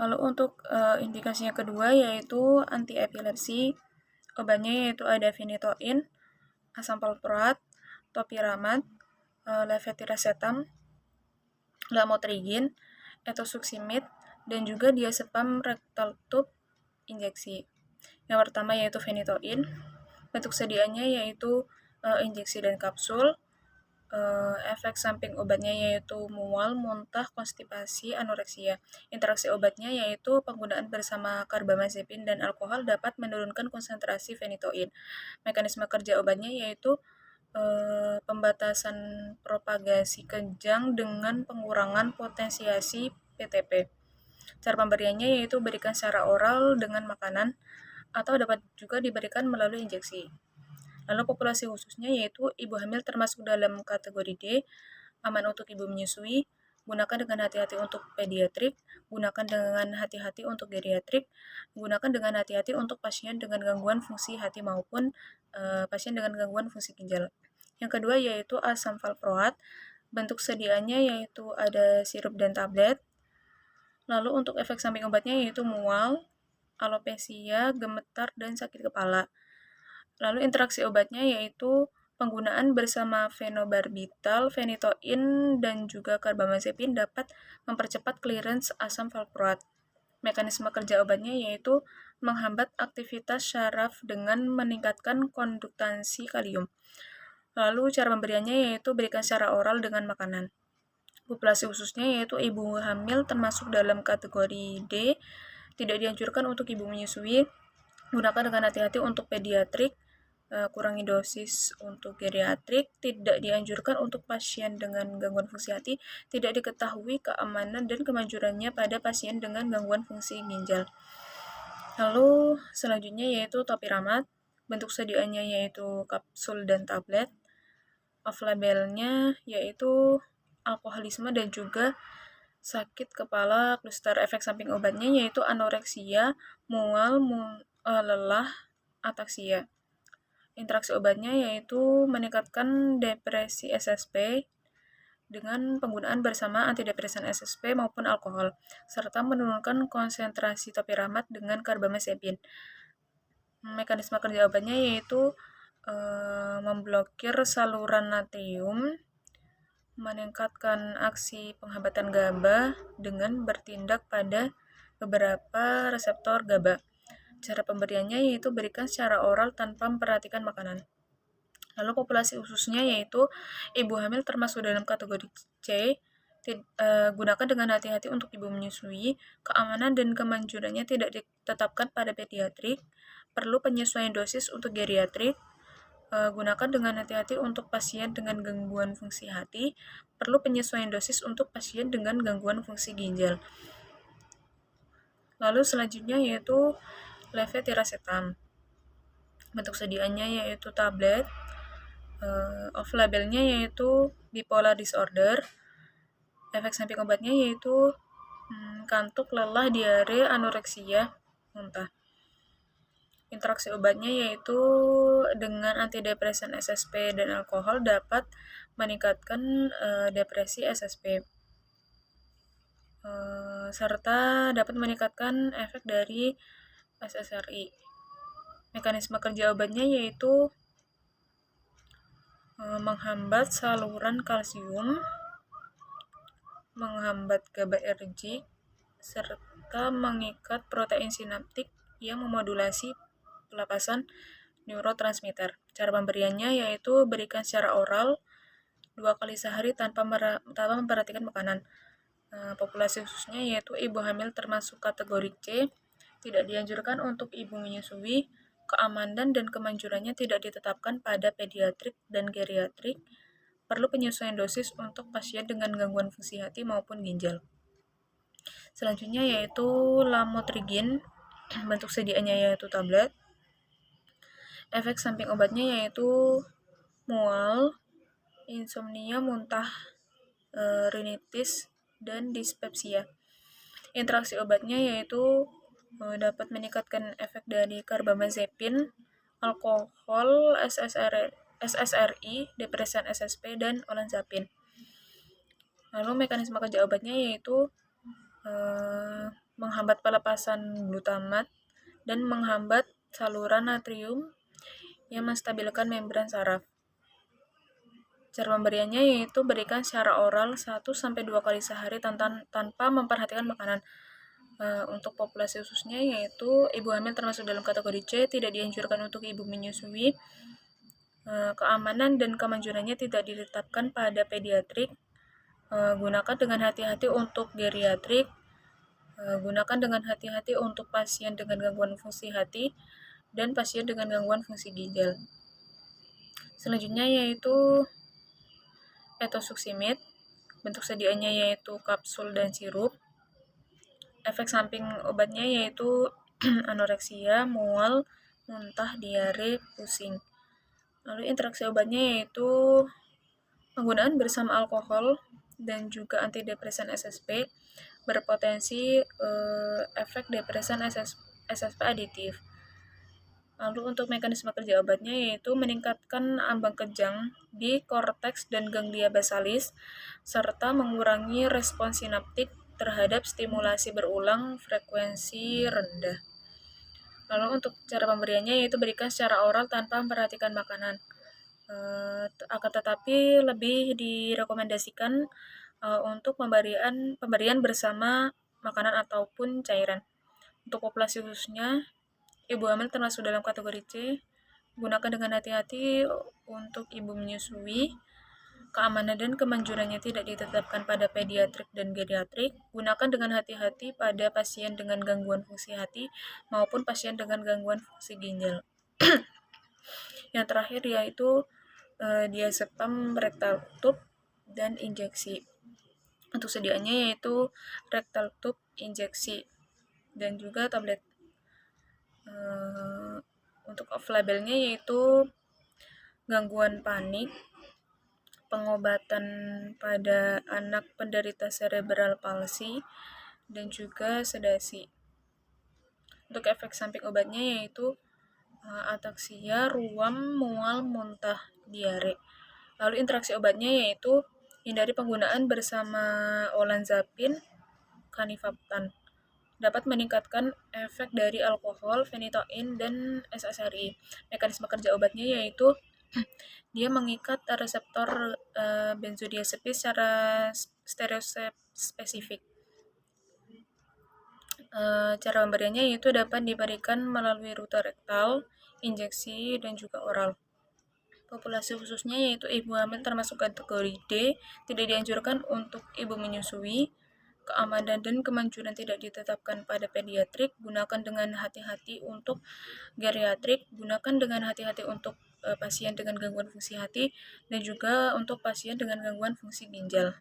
Lalu untuk indikasinya kedua yaitu anti-epilepsi. Obatnya yaitu ada phenytoin, asam valproat, topiramate, levetiracetam, lamotrigin, etosuximid, dan juga diazepam rectal tube injeksi. Yang pertama yaitu phenytoin. Bentuk sediaannya yaitu injeksi dan kapsul. Efek samping obatnya yaitu mual, muntah, konstipasi, anoreksia. Interaksi obatnya yaitu penggunaan bersama karbamazepin dan alkohol dapat menurunkan konsentrasi phenytoin. Mekanisme kerja obatnya yaitu pembatasan propagasi kejang dengan pengurangan potensiasi PTP. Cara pemberiannya yaitu berikan secara oral dengan makanan atau dapat juga diberikan melalui injeksi. Lalu populasi khususnya yaitu ibu hamil termasuk dalam kategori D, aman untuk ibu menyusui, gunakan dengan hati-hati untuk pediatrik, gunakan dengan hati-hati untuk geriatrik, gunakan dengan hati-hati untuk pasien dengan gangguan fungsi hati maupun pasien dengan gangguan fungsi ginjal. Yang kedua yaitu asam valproat. Bentuk sediaannya yaitu ada sirup dan tablet. Lalu untuk efek samping obatnya yaitu mual, alopecia, gemetar, dan sakit kepala. Lalu interaksi obatnya yaitu penggunaan bersama fenobarbital, phenytoin, dan juga karbamazepin dapat mempercepat clearance asam valproat. Mekanisme kerja obatnya yaitu menghambat aktivitas syaraf dengan meningkatkan konduktansi kalium. Lalu cara pemberiannya yaitu berikan secara oral dengan makanan. Populasi khususnya yaitu ibu hamil termasuk dalam kategori D, tidak dianjurkan untuk ibu menyusui, gunakan dengan hati-hati untuk pediatrik, kurangi dosis untuk geriatrik, tidak dianjurkan untuk pasien dengan gangguan fungsi hati, tidak diketahui keamanan dan kemanjurannya pada pasien dengan gangguan fungsi ginjal. Lalu selanjutnya yaitu topiramate. Bentuk sediaannya yaitu kapsul dan tablet. Off-labelnya yaitu alkoholisme dan juga sakit kepala kluster. Efek samping obatnya yaitu anoreksia, mual, lelah, ataksia. Interaksi obatnya yaitu meningkatkan depresi SSP dengan penggunaan bersama antidepresan SSP maupun alkohol, serta menurunkan konsentrasi topiramate dengan karbamazepin. Mekanisme kerja obatnya yaitu memblokir saluran natrium, meningkatkan aksi penghambatan GABA dengan bertindak pada beberapa reseptor GABA. Cara pemberiannya yaitu berikan secara oral tanpa memperhatikan makanan. Lalu populasi khususnya yaitu ibu hamil termasuk dalam kategori C, gunakan dengan hati-hati untuk ibu menyusui, keamanan dan kemanjurannya tidak ditetapkan pada pediatrik, perlu penyesuaian dosis untuk geriatrik, gunakan dengan hati-hati untuk pasien dengan gangguan fungsi hati, perlu penyesuaian dosis untuk pasien dengan gangguan fungsi ginjal. Lalu selanjutnya yaitu levetiracetam. Bentuk sediaannya yaitu tablet. Off-labelnya yaitu bipolar disorder. Efek samping obatnya yaitu kantuk, lelah, diare, anoreksia, muntah. Interaksi obatnya yaitu dengan antidepresan SSP dan alkohol dapat meningkatkan depresi SSP, serta dapat meningkatkan efek dari SSRI. Mekanisme kerja obatnya yaitu menghambat saluran kalsium, menghambat GABAergic, serta mengikat protein sinaptik yang memodulasi pelepasan neurotransmitter. Cara pemberiannya yaitu berikan secara oral 2 kali sehari tanpa memperhatikan makanan. Populasi khususnya yaitu ibu hamil termasuk kategori C, tidak dianjurkan untuk ibu menyusui, keamanan dan kemanjurannya tidak ditetapkan pada pediatrik dan geriatrik, perlu penyesuaian dosis untuk pasien dengan gangguan fungsi hati maupun ginjal. Selanjutnya yaitu lamotrigin. Bentuk sediaannya yaitu tablet. Efek samping obatnya yaitu mual, insomnia, muntah, rinitis, dan dispepsia. Interaksi obatnya yaitu dapat meningkatkan efek dari karbamazepin, alkohol, SSRI, depresan SSP, dan olanzapin. Lalu mekanisme kerja obatnya yaitu menghambat pelepasan glutamat, dan menghambat saluran natrium yang menstabilkan membran saraf. Cara pemberiannya yaitu berikan secara oral 1-2 kali sehari tanpa memperhatikan makanan. Untuk populasi khususnya yaitu ibu hamil termasuk dalam kategori C, tidak dianjurkan untuk ibu menyusui. Keamanan dan kemanjurannya tidak ditetapkan pada pediatrik. Gunakan dengan hati-hati untuk geriatrik. Gunakan dengan hati-hati untuk pasien dengan gangguan fungsi hati dan pasien dengan gangguan fungsi ginjal. Selanjutnya yaitu etosuximid. Bentuk sediaannya yaitu kapsul dan sirup. Efek samping obatnya yaitu anoreksia, mual, muntah, diare, pusing. Lalu interaksi obatnya yaitu penggunaan bersama alkohol dan juga antidepresan SSP berpotensi efek depresan SSP aditif. Lalu untuk mekanisme kerja obatnya yaitu meningkatkan ambang kejang di korteks dan ganglia basalis serta mengurangi respons sinaptik terhadap stimulasi berulang frekuensi rendah. Lalu untuk cara pemberiannya yaitu berikan secara oral tanpa memperhatikan makanan. Akan tetapi lebih direkomendasikan untuk pemberian bersama makanan ataupun cairan. Untuk populasi khususnya, ibu hamil termasuk dalam kategori C. Gunakan dengan hati-hati untuk ibu menyusui. Keamanan dan kemanjurannya tidak ditetapkan pada pediatrik dan geriatrik. Gunakan dengan hati-hati pada pasien dengan gangguan fungsi hati maupun pasien dengan gangguan fungsi ginjal. Yang terakhir yaitu diazepam rectal tube dan injeksi. Untuk sediaannya yaitu rectal tube injeksi dan juga tablet. Untuk off-labelnya yaitu gangguan panik, pengobatan pada anak penderita cerebral palsy, dan juga sedasi. Untuk efek samping obatnya yaitu ataksia, ruam, mual, muntah, diare. Lalu interaksi obatnya yaitu hindari penggunaan bersama olanzapin, kanifaptan. Dapat meningkatkan efek dari alkohol, fenitoin, dan SSRI. Mekanisme kerja obatnya yaitu dia mengikat reseptor benzodiazepin secara stereospesifik. Cara pemberiannya yaitu dapat diberikan melalui rute rektal, injeksi, dan juga oral. Populasi khususnya yaitu ibu hamil termasuk kategori D, tidak dianjurkan untuk ibu menyusui. Keamanan dan kemanjuran tidak ditetapkan pada pediatrik. Gunakan dengan hati-hati untuk geriatrik. Gunakan dengan hati-hati untuk pasien dengan gangguan fungsi hati dan juga untuk pasien dengan gangguan fungsi ginjal.